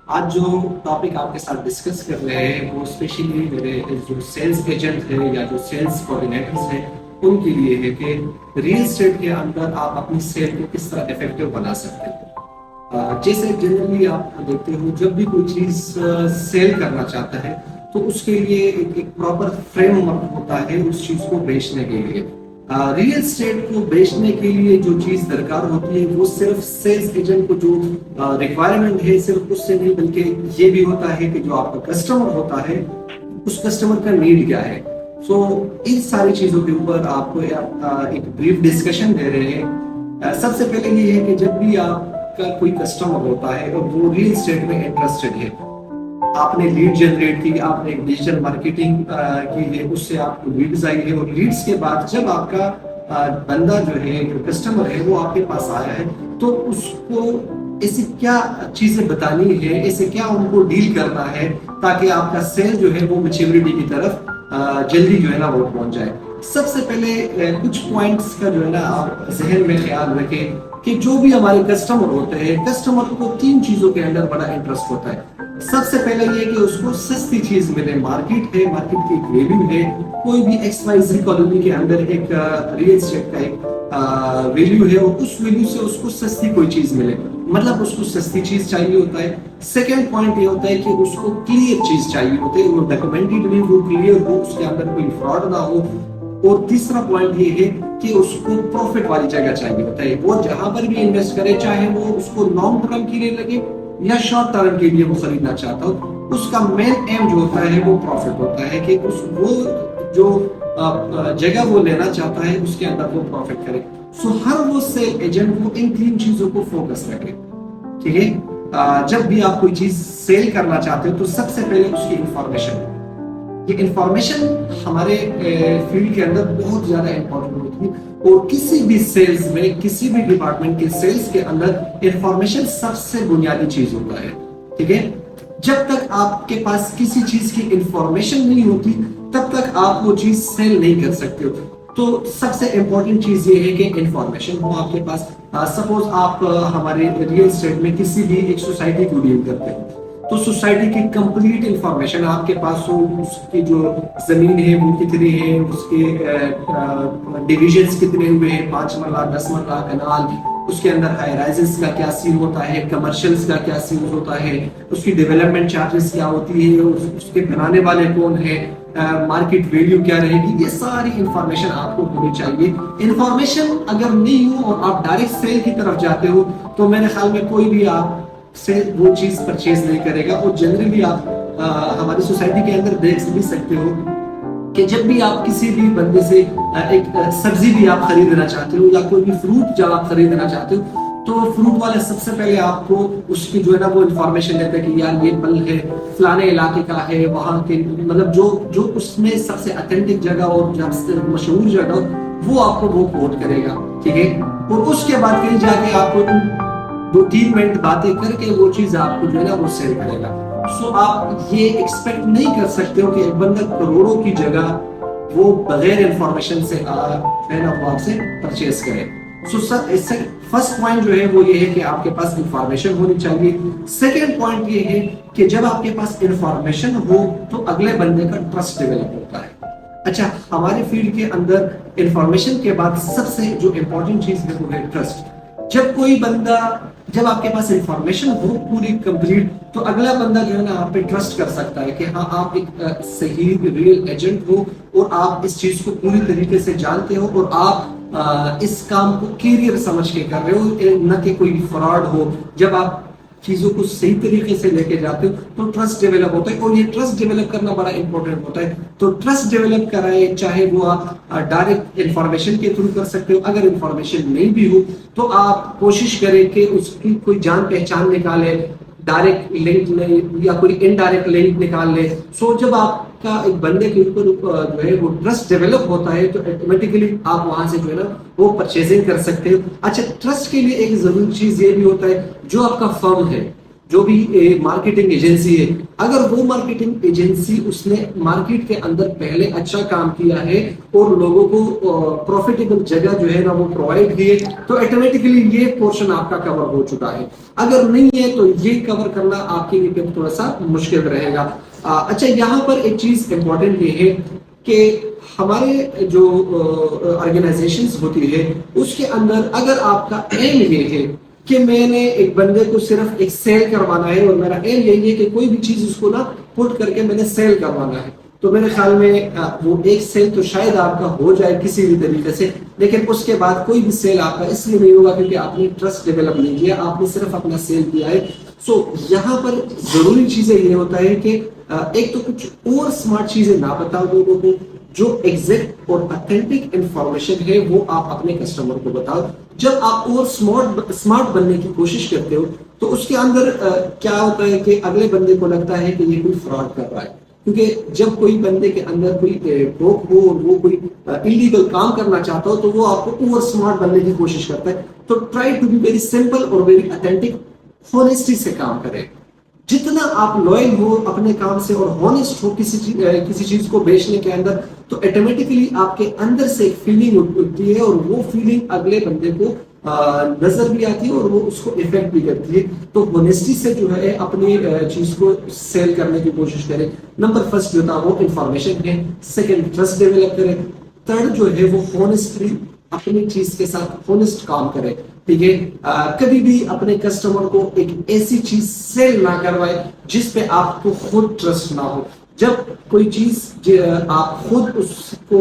आज जो टॉपिक आपके साथ डिस्कस कर रहे हैं वो स्पेशली मेरे जो सेल्स एजेंट है या जो सेल्स कोऑर्डिनेटर्स हैं उनके लिए है कि रियल एस्टेट के अंदर आप अपनी सेल को किस तरह इफेक्टिव बना सकते हैं। जैसे जनरली आप देखते हो जब भी कोई चीज सेल करना चाहता है तो उसके लिए एक प्रॉपर फ्रेमवर्क होता है उस चीज को बेचने के लिए। रियल एस्टेट को बेचने के लिए जो चीज दरकार होती है वो सिर्फ सेल्स एजेंट को जो रिक्वायरमेंट है सिर्फ उससे नहीं, बल्कि ये भी होता है कि जो आपका कस्टमर होता है उस कस्टमर का नीड क्या है। सो इन सारी चीजों के ऊपर आपको एक ब्रीफ डिस्कशन दे रहे हैं। सबसे पहले ये है कि जब भी आपका कोई कस्टमर होता है और वो रियल एस्टेट में इंटरेस्टेड है, आपने लीड जनरेट की, आपने डिजिटल मार्केटिंग की है, उससे आपको लीड्स आई है और लीड्स के बाद जब आपका बंदा जो है जो कस्टमर है वो आपके पास आया है तो उसको ऐसी क्या चीजें बतानी है, ऐसे क्या उनको डील करना है ताकि आपका सेल जो है वो मैच्योरिटी की तरफ जल्दी जो है ना वो पहुंच जाए। सबसे पहले कुछ पॉइंट्स का जो है ना आप जहन में ख्याल रखें कि जो भी हमारे कस्टमर होते हैं, कस्टमर को 3 चीजों के अंदर बड़ा इंटरेस्ट होता है। सबसे पहले ये कि उसको सस्ती चीज मिले, मार्केट है, मार्केट की एक वैल्यू है, कोई भी XYZ कॉलोनी के अंदर एक रियल एस्टेट का एक वैल्यू है और उस वैल्यू से उसको सस्ती कोई चीज मिले, मतलब उसको सस्ती चीज चाहिए होता है। सेकंड पॉइंट ये होता है कि उसको क्लियर चीज चाहिए होती है, वो डॉक्यूमेंटेड भी वो क्लियर हो, उसके अंदर कोई फ्रॉड ना हो। और तीसरा पॉइंट ये है कि उसको प्रॉफिट वाली जगह चाहिए होता है, वो जहां पर भी इन्वेस्ट करे, चाहे वो उसको लॉन्ग टर्म के लिए लगे या शॉर्ट टर्म के लिए वो खरीदना चाहता हो, उसका मेन एम जो होता है वो प्रॉफिट होता है कि उस वो जो जगह वो लेना चाहता है उसके अंदर वो प्रॉफिट करे। सो हर वो सेल एजेंट को इन 3 चीजों को फोकस रखे। ठीक है, जब भी आप कोई चीज सेल करना चाहते हो तो सबसे पहले उसकी इंफॉर्मेशन, ये इंफॉर्मेशन हमारे फील्ड के अंदर बहुत ज्यादा इंपॉर्टेंट होती है और किसी भी सेल्स में, किसी भी डिपार्टमेंट के सेल्स के अंदर इंफॉर्मेशन सबसे बुनियादी चीज होता है। ठीक है, जब तक आपके पास किसी चीज की इंफॉर्मेशन नहीं होती तब तक आप वो चीज सेल नहीं कर सकते हो। तो सबसे इंपॉर्टेंट चीज ये है कि इंफॉर्मेशन हो आपके पास। सपोज आप हमारे रियल एस्टेट में किसी भी एक सोसाइटी को डील करते हैं तो सोसाइटी की कंप्लीट इंफॉर्मेशन आपके पास हो, उसकी जो जमीन है वो कितनी है, उसके डिविजन्स कितने हुए हैं, 5 मरला 10 मरला कनाल, उसके अंदर हाई राइजेस का क्या सीन होता है, कमर्शियल्स का क्या सीन होता है, उसकी डेवलपमेंट चार्जेस क्या होती है, उसके बनाने वाले कौन है, मार्केट वैल्यू क्या रहेगी, ये सारी इंफॉर्मेशन आपको होनी चाहिए। इंफॉर्मेशन अगर नहीं हो और आप डायरेक्ट सेल की तरफ जाते हो तो मेरे ख्याल में कोई भी आप से वो चीज परचेज नहीं करेगा। और जनरली आप हमारी सोसाइटी के अंदर देख भी सकते हो कि जब भी आप किसी भी बंदे से एक सब्जी भी आप खरीदना चाहते हो या कोई भी फ्रूट जब आप खरीदना चाहते हो तो फ्रूट वाले सबसे पहले आपको उसकी जो है ना वो इंफॉर्मेशन देते हैं कि यार ये फल है फलाने इलाके का है, वहाँ के मतलब जो उसमें सबसे ऑथेंटिक जगह और सबसे मशहूर जगह वो आपको वो कोट करेगा। ठीक है, और उसके बाद कहीं जाके आपको 2-3 मिनट बातें करके वो चीज आपको जो है ना वो सेल करेगा। सो आप ये एक्सपेक्ट नहीं कर सकते हो कि एक बंदा करोड़ों की जगह वो बगैर इंफॉर्मेशन से है ना वो आपसे परचेज करे। सो सर इससे फर्स्ट पॉइंट जो है वो ये है कि आपके पास इंफॉर्मेशन होनी चाहिए। सेकेंड पॉइंट ये है कि जब आपके पास इंफॉर्मेशन हो तो अगले बंदे का ट्रस्ट डेवलप होता है। अच्छा, हमारे फील्ड के अंदर इंफॉर्मेशन के बाद सबसे जो इंपॉर्टेंट चीज है वो है ट्रस्ट। जब आपके पास इंफॉर्मेशन हो पूरी कंप्लीट तो अगला बंदा जो है ना आप पे ट्रस्ट कर सकता है कि हाँ आप एक सही रियल एजेंट हो और आप इस चीज को पूरी तरीके से जानते हो और आप इस काम को कैरियर समझ के कर रहे हो, न कि कोई फ्रॉड हो। जब आप चीजों को सही तरीके से लेके जाते हो तो ट्रस्ट डेवलप होता है और ये ट्रस्ट डेवलप करना बड़ा इंपॉर्टेंट होता है। तो ट्रस्ट डेवलप कराए, चाहे वो आप डायरेक्ट इंफॉर्मेशन के थ्रू कर सकते हो, अगर इंफॉर्मेशन नहीं भी हो तो आप कोशिश करें कि उसकी कोई जान पहचान निकाले, डायरेक्ट लिंक ले या कोई इनडायरेक्ट लिंक निकाल ले। सो जब आपका एक बंदे के ऊपर जो है वो ट्रस्ट डेवलप होता है तो ऑटोमेटिकली आप वहां से जो है ना वो परचेजिंग कर सकते हो। अच्छा, ट्रस्ट के लिए एक जरूरी चीज ये भी होता है जो आपका फर्म है جو بھی مارکیٹنگ ایجنسی ہے، اگر وہ مارکیٹنگ ایجنسی اس نے مارکیٹ کے اندر پہلے اچھا کام کیا ہے اور لوگوں کو پروفیٹیبل جگہ جو ہے نا وہ پرووائڈ کی ہے، تو آٹومیٹکلی یہ پورشن آپ کا کور ہو چکا ہے. اگر نہیں ہے تو یہ کور کرنا آپ کے لیے تھوڑا سا مشکل رہے گا. اچھا، یہاں پر ایک چیز امپورٹنٹ یہ ہے کہ ہمارے جو آرگنائزیشنز ہوتی ہے اس کے اندر اگر آپ کا ایم یہ ہے کہ میں نے ایک بندے کو صرف ایک سیل کروانا ہے اور میرا ایم یہی ہے کہ کوئی بھی چیز اس کو نا پٹ کر کے میں نے سیل کروانا ہے، تو میرے خیال میں وہ ایک سیل تو شاید آپ کا ہو جائے کسی بھی طریقے سے، لیکن اس کے بعد کوئی بھی سیل آپ کا اس لیے نہیں ہوگا کیونکہ آپ نے ٹرسٹ ڈیولپ نہیں کیا، آپ نے صرف اپنا سیل کیا ہے. سو یہاں پر ضروری چیزیں یہ ہوتا ہے کہ ایک تو کچھ اور سمارٹ چیزیں نہ بتاؤ لوگوں کو، جو ایگزیکٹ اور اتھینٹک انفارمیشن ہے وہ آپ اپنے کسٹمر کو بتاؤ. جب آپ اور سمارٹ بننے کی کوشش کرتے ہو تو اس کے اندر کیا ہوتا ہے کہ اگلے بندے کو لگتا ہے کہ یہ کوئی فراڈ کر رہا ہے، کیونکہ جب کوئی بندے کے اندر کوئی ٹوک ہو اور وہ کوئی انلیگل کام کرنا چاہتا ہو تو وہ آپ کو اوور سمارٹ بننے کی کوشش کرتا ہے. تو try to be very simple اور ویری اتھینٹک، ہونیسٹی سے کام کریں. جتنا آپ لوئل ہو اپنے کام سے اور ہونیسٹ ہو کسی چیز کو بیچنے کے اندر، تو آٹومیٹکلی آپ کے اندر سے ایک فیلنگ ہوتی ہے اور وہ فیلنگ اگلے بندے کو نظر بھی آتی ہے اور وہ اس کو افیکٹ بھی کرتی ہے. تو ہونیسٹی سے جو ہے اپنی چیز کو سیل کرنے کی کوشش کریں. نمبر فرسٹ جو تھا وہ انفارمیشن ہے. سیکنڈ، ٹرسٹ ڈیولپ کریں. تھرڈ جو ہے وہ ہونیسٹلی اپنی چیز کے ساتھ ہونیسٹ کام کرے. ٹھیک ہے، کبھی بھی اپنے کسٹمر کو ایک ایسی چیز سیل نہ کروائے جس پہ آپ کو خود ٹرسٹ نہ ہو. جب کوئی چیز آپ خود اس کو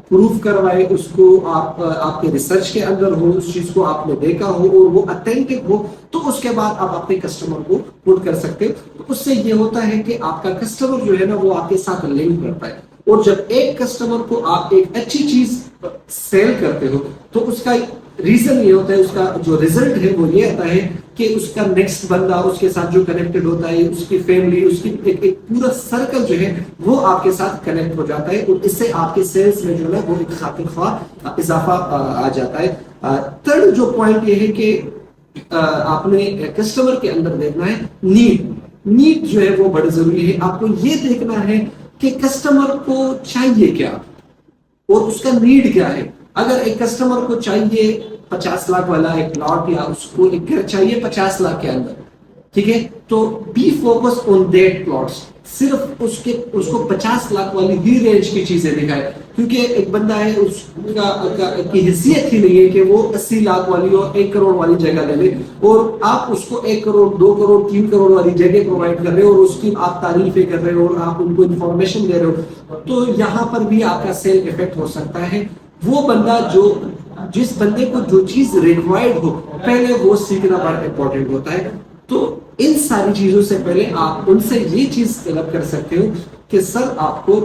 پروف کروائے، اس کو آپ کے ریسرچ کے اندر ہو، اس چیز کو آپ نے دیکھا ہو اور وہ اتھینٹک ہو، تو اس کے بعد آپ اپنے کسٹمر کو پٹ کر سکتے ہو. تو اس سے یہ ہوتا ہے کہ آپ کا کسٹمر جو ہے نا وہ آپ کے ساتھ لنک کرتا ہے. اور جب ایک کسٹمر کو آپ ایک اچھی چیز سیل کرتے ہو تو اس کا ریزن یہ ہوتا ہے، اس کا جو ریزلٹ ہے وہ یہ آتا ہے کہ اس کا نیکسٹ بندہ اس کے ساتھ جو کنیکٹڈ ہوتا ہے، اس کی فیملی، اس کی ایک پورا سرکل جو ہے وہ آپ کے ساتھ کنیکٹ ہو جاتا ہے اور اس سے آپ کے سیلز میں جو ہے وہ ایک خاطر خواہ اضافہ آ جاتا ہے. تھرڈ جو پوائنٹ یہ ہے کہ آپ نے کسٹمر کے اندر دیکھنا ہے نیڈ جو ہے وہ بڑی ضروری ہے. آپ کو یہ دیکھنا ہے کہ کسٹمر کو چاہیے کیا اور اس کا نیڈ کیا ہے. اگر ایک کسٹمر کو چاہیے 50 لاکھ والا ایک پلاٹ یا اس کو ایک گھر چاہیے 50 لاکھ کے اندر، ٹھیک ہے، تو be focus on that plots. صرف اس کو 50 لاکھ والی ہی رینج کی چیزیں دکھائے، کیونکہ ایک بندہ ہے اس کی حیثیت ہی نہیں ہے کہ وہ 80 لاکھ والی اور 1 کروڑ والی جگہ لے لے، اور آپ اس کو 1 کروڑ 2 کروڑ 3 کروڑ والی جگہ پرووائڈ کر رہے ہو اور اس کی آپ تعریفیں کر رہے ہو اور آپ ان کو انفارمیشن دے رہے ہو. تو یہاں پر بھی آپ کا سیل افیکٹ ہو سکتا ہے. وہ بندہ جس بندے کو جو چیز ریکوائرڈ ہو پہلے وہ سیکھنا بڑا امپورٹنٹ ہوتا ہے. تو ان ساری چیزوں سے پہلے آپ ان سے یہ چیز طلب کر سکتے ہو کہ سر آپ کو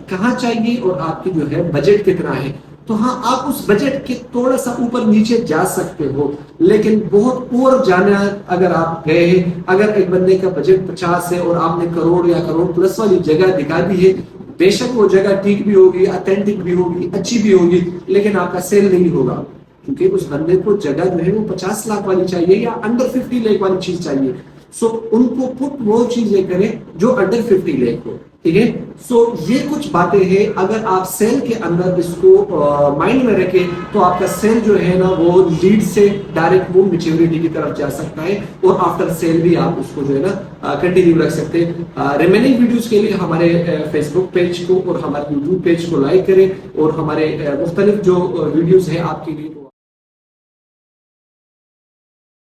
کہاں چاہیے اور آپ کی جو ہے بجٹ کتنا ہے. تو ہاں، آپ اس بجٹ کے تھوڑا سا اوپر نیچے جا سکتے ہو، لیکن بہت اور جانا اگر آپ گئے ہیں، اگر ایک بندے کا بجٹ 50 ہے اور آپ نے کروڑ یا کروڑ پلس والی جگہ دکھا دی ہے، بے شک وہ جگہ ٹھیک بھی ہوگی، اتھینٹک بھی ہوگی، اچھی بھی ہوگی، لیکن آپ کا سیل نہیں ہوگا کیونکہ اس بندے کو جگہ جو ہے وہ 50 لاکھ والی چاہیے یا انڈر 50 لاکھ والی چیز چاہیے. سو ان کو پٹ وہ چیزیں کریں جو انڈر 50 لاکھ ہو. ٹھیک ہے، سو یہ کچھ باتیں ہیں. اگر آپ سیل کے اندر اس کو مائنڈ میں رکھیں تو آپ کا سیل جو ہے نا وہ لیڈ سے ڈائریکٹ وہ میچیورٹی کی طرف جا سکتا ہے اور آفٹر سیل بھی آپ اس کو جو ہے نا کنٹینیو رکھ سکتے ہیں. ریمیننگ ویڈیوز کے لیے ہمارے فیس بک پیج کو اور ہمارے یوٹیوب پیج کو لائک کریں اور ہمارے مختلف جو ویڈیوز ہیں آپ کے لیے